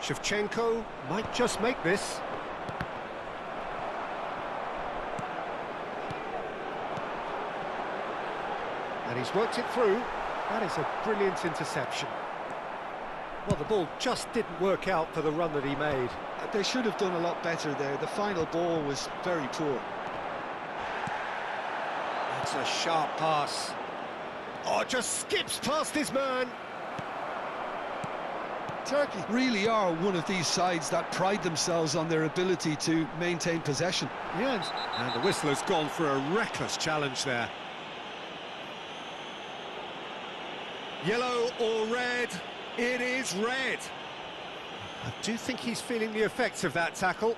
Shevchenko might just make this. And he's worked it through. That is a brilliant interception. Well, the ball just didn't work out for the run that he made. They should have done a lot better there. The final ball was very poor. That's a sharp pass. Oh, just skips past his man. Turkey really are one of these sides that pride themselves on their ability to maintain possession. Yes. And the whistle has gone for a reckless challenge there. Yellow or red? It is red. I do think he's feeling the effects of that tackle.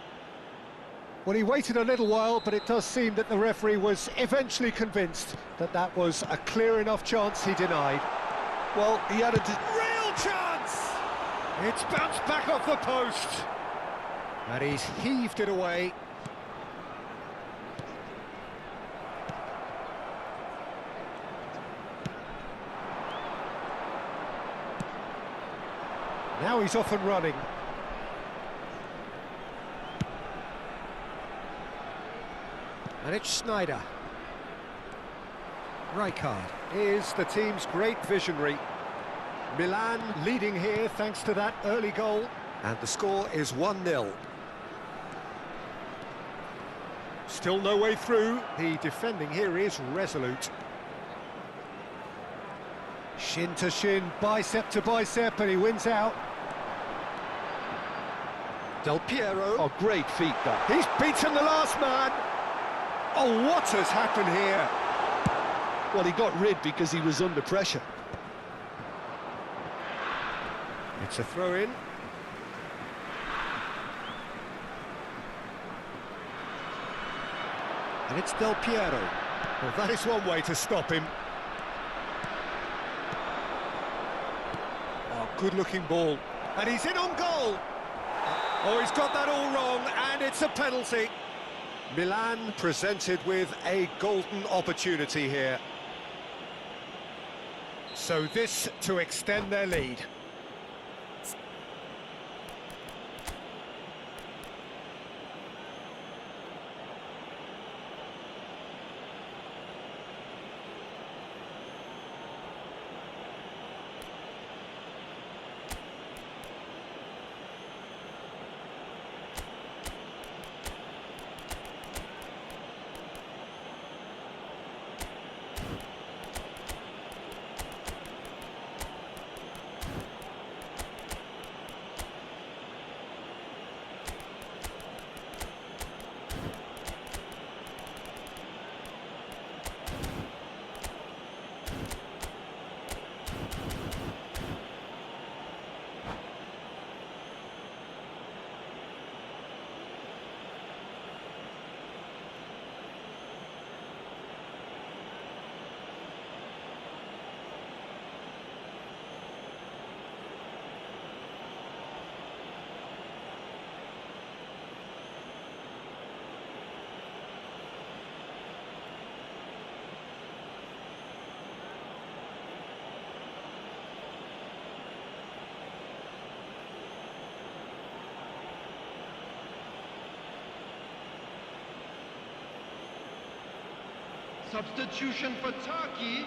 Well, he waited a little while, but it does seem that the referee was eventually convinced that that was a clear enough chance he denied. Well, he had a real chance! It's bounced back off the post. And he's heaved it away. Now he's off and running. And it's Sneijder. Rijkaard is the team's great visionary. Milan leading here thanks to that early goal. And the score is 1-0. Still no way through. The defending here is resolute. Shin to shin, bicep to bicep, and he wins out. Del Piero. Oh, great feat, that. He's beaten the last man. Oh, what has happened here? Well, he got rid because he was under pressure. It's a throw-in. And it's Del Piero. Well, that is one way to stop him. Oh, good-looking ball. And he's in on goal. Oh, he's got that all wrong, and it's a penalty. Milan presented with a golden opportunity here. So this to extend their lead. Substitution for Turkey,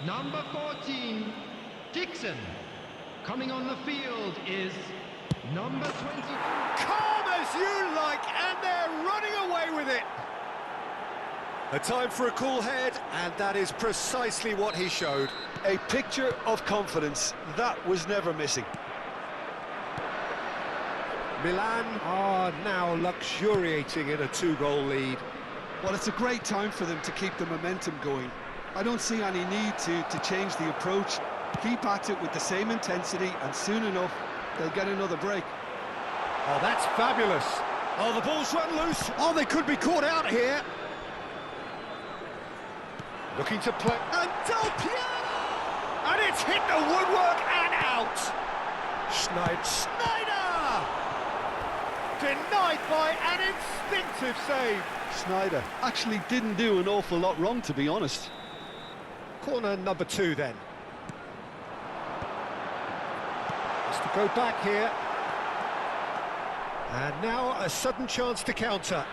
number 14, Dixon. Coming on the field is number 22. Calm as you like, and they're running away with it. A time for a cool head, and that is precisely what he showed. A picture of confidence. That was never missing. Milan are now luxuriating in a two-goal lead. Well, it's a great time for them to keep the momentum going. I don't see any need to change the approach. Keep at it with the same intensity, and soon enough, they'll get another break. Oh, that's fabulous. Oh, the ball's run loose. Oh, they could be caught out here. Looking to play. And Del Piero! And it's hit the woodwork and out. Sneijder! Denied by an instinctive save. Sneijder actually didn't do an awful lot wrong, to be honest. Corner number 2 then. Has to go back here. And now a sudden chance to counter.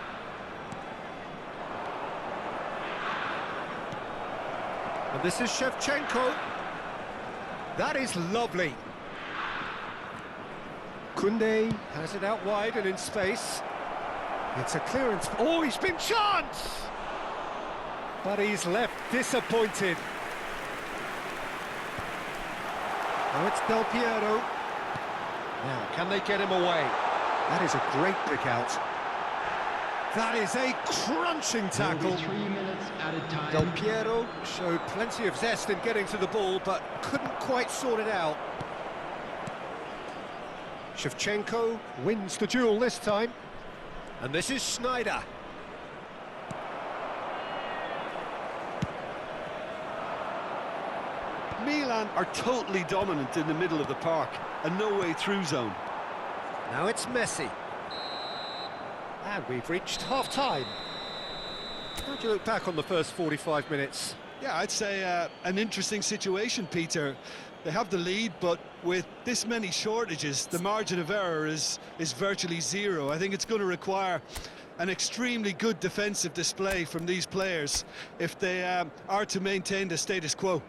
And this is Shevchenko. That is lovely. Koundé has it out wide and in space. It's a clearance. Oh, he's been chanced! But he's left disappointed. Oh, it's Del Piero. Now, can they get him away? That is a great pick out. That is a crunching tackle. 3 minutes added time. Del Piero showed plenty of zest in getting to the ball, but couldn't quite sort it out. Shevchenko wins the duel this time. And this is Schneider. Milan are totally dominant in the middle of the park, a no-way-through zone. Now it's Messi. And we've reached half-time. How do you look back on the first 45 minutes? Yeah, I'd say an interesting situation, Peter. They have the lead, but with this many shortages, the margin of error is virtually zero. I think it's going to require an extremely good defensive display from these players if they are to maintain the status quo.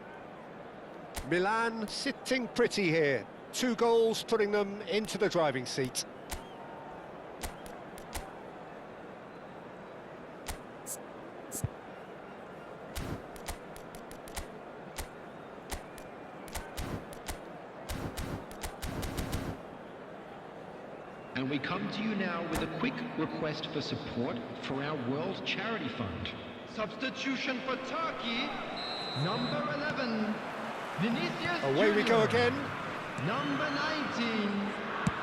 Milan sitting pretty here. 2 goals putting them into the driving seat. And we come to you now with a quick request for support for our World Charity Fund. Substitution for Turkey, number 11, Vinicius Away we go Junior. again. Number 19,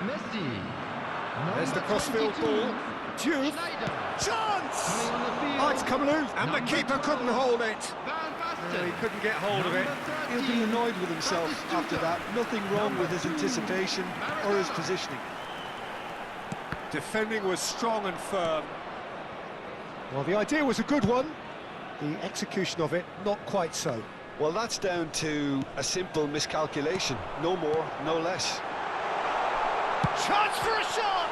Messi. There's the crossfield ball. Juve. Schneider. Chance! Coming on the field. Oh, it's come loose. And the Number keeper 12, couldn't hold it. Van Basten. He couldn't get hold of it. He'll be annoyed with himself after that. Nothing wrong with his anticipation or his positioning. Defending was strong and firm. Well, the idea was a good one. The execution of it, not quite so. Well, that's down to a simple miscalculation. No more, no less. Chance for a shot!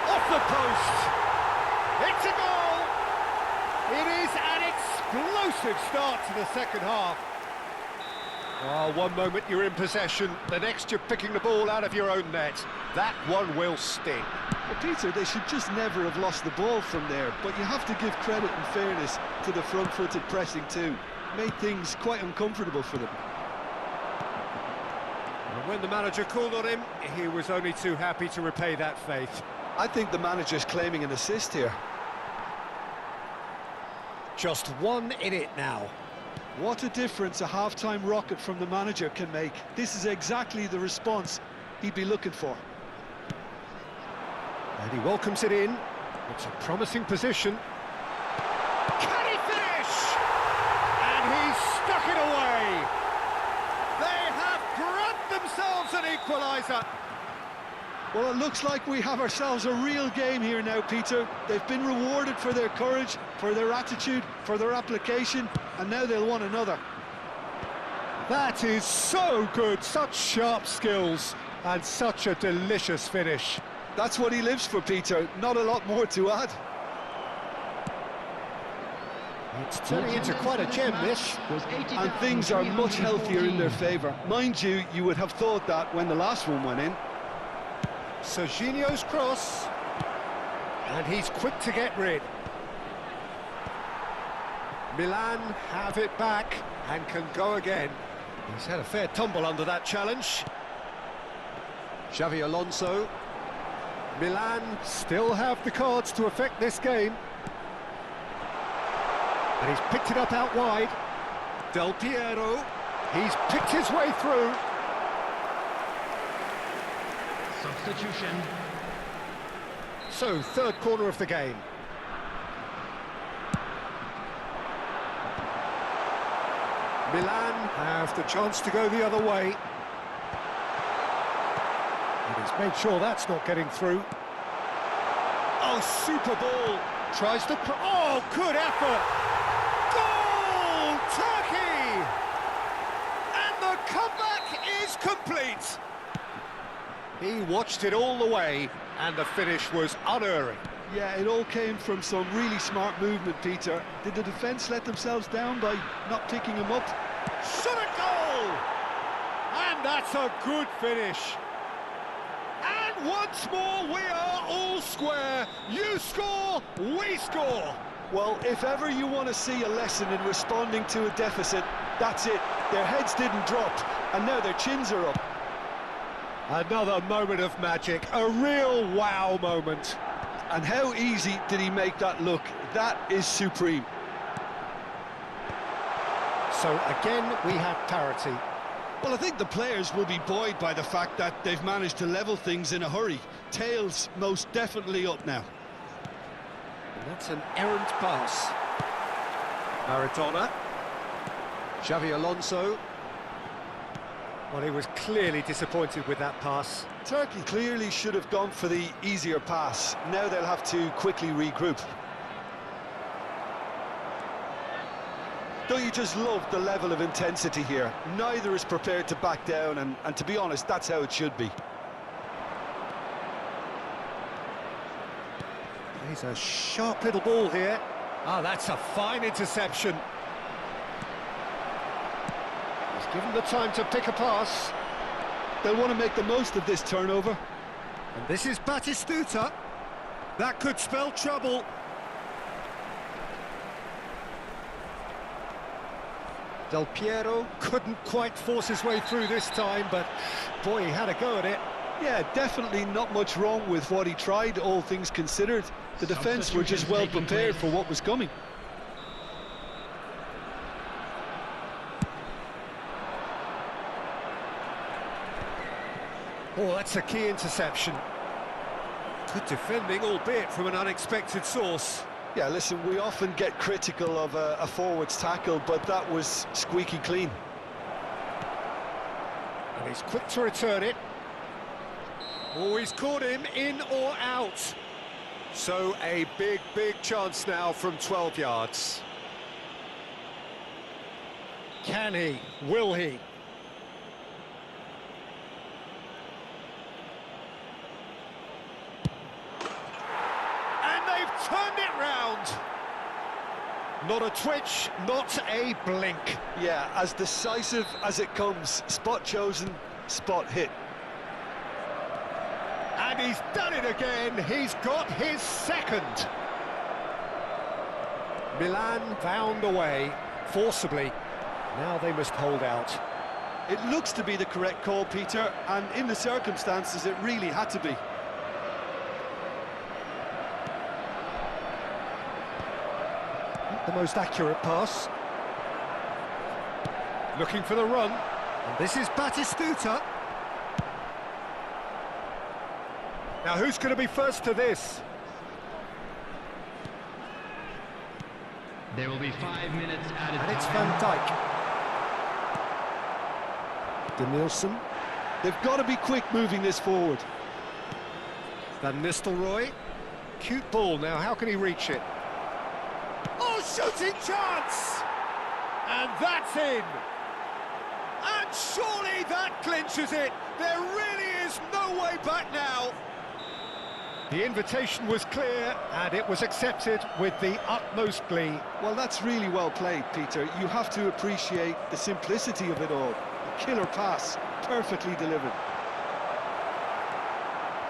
Off the post! It's a goal! It is an explosive start to the second half. Oh, one moment you're in possession, the next you're picking the ball out of your own net. That one will sting. Well, Peter, they should just never have lost the ball from there, but you have to give credit and fairness to the front-footed pressing too. Made things quite uncomfortable for them. And when the manager called on him, he was only too happy to repay that faith. I think the manager's claiming an assist here. Just one in it now. What a difference a half-time rocket from the manager can make. This is exactly the response he'd be looking for. And he welcomes it in. It's a promising position. Can he finish? And he's stuck it away. They have grabbed themselves an equaliser. Well, it looks like we have ourselves a real game here now, Peter. They've been rewarded for their courage, for their attitude, for their application, and now they'll want another. That is so good, such sharp skills, and such a delicious finish. That's what he lives for, Peter. Not a lot more to add. It's turning into quite a gem, this. And things are much healthier in their favour. Mind you, you would have thought that when the last one went in. Serginho's cross. And he's quick to get rid. Milan have it back and can go again. He's had a fair tumble under that challenge. Xavi Alonso. Milan still have the cards to affect this game. And he's picked it up out wide. Del Piero. He's picked his way through. Substitution. So, third corner of the game. Milan have the chance to go the other way. And he's made sure that's not getting through. Oh, super ball. Tries to... Oh, good effort. Goal! Turkey! And the comeback is complete. He watched it all the way, and the finish was unerring. Yeah, it all came from some really smart movement, Peter. Did the defence let themselves down by not picking him up? Shot a goal! And that's a good finish. And once more, we are all square. You score, we score. Well, if ever you want to see a lesson in responding to a deficit, that's it. Their heads didn't drop, and now their chins are up. Another moment of magic, a real wow moment. And how easy did he make that look? That is supreme. So again, we have parity. Well, I think the players will be buoyed by the fact that they've managed to level things in a hurry. Tails most definitely up now. And that's an errant pass. Maradona. Xavi Alonso. Well, he was clearly disappointed with that pass. Turkey clearly should have gone for the easier pass. Now they'll have to quickly regroup. Don't you just love the level of intensity here? Neither is prepared to back down, and to be honest, that's how it should be. He's a sharp little ball here. Ah, that's a fine interception. He's given the time to pick a pass. They'll want to make the most of this turnover. And this is Batistuta. That could spell trouble. Del Piero couldn't quite force his way through this time, but boy, he had a go at it. Yeah, definitely not much wrong with what he tried, all things considered. The defence were just well prepared for what was coming. Oh, that's a key interception. Good defending, albeit from an unexpected source. Yeah, listen, we often get critical of a forward's tackle, but that was squeaky clean. And he's quick to return it. Oh, he's caught him in or out. So a big, big chance now from 12 yards. Can he? Will he? Turned it round. Not a twitch, not a blink. Yeah, as decisive as it comes. Spot chosen, spot hit. And he's done it again. He's got his second. Milan found a way, forcibly. Now they must hold out. It looks to be the correct call, Peter, and in the circumstances it really had to be. The most accurate pass. Looking for the run. And this is Batistuta. Now who's going to be first to this? There will be 5 minutes added time. And it's Van Dijk. De Nielsen. They've got to be quick moving this forward. Van Nistelrooy. Cute ball now, how can he reach it? Oh, shooting chance! And that's in! And surely that clinches it! There really is no way back now! The invitation was clear, and it was accepted with the utmost glee. Well, that's really well played, Peter. You have to appreciate the simplicity of it all. A killer pass, perfectly delivered.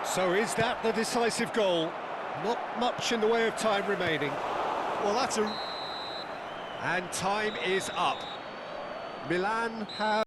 So is that the decisive goal? Not much in the way of time remaining. Well, that's a... And time is up. Milan have...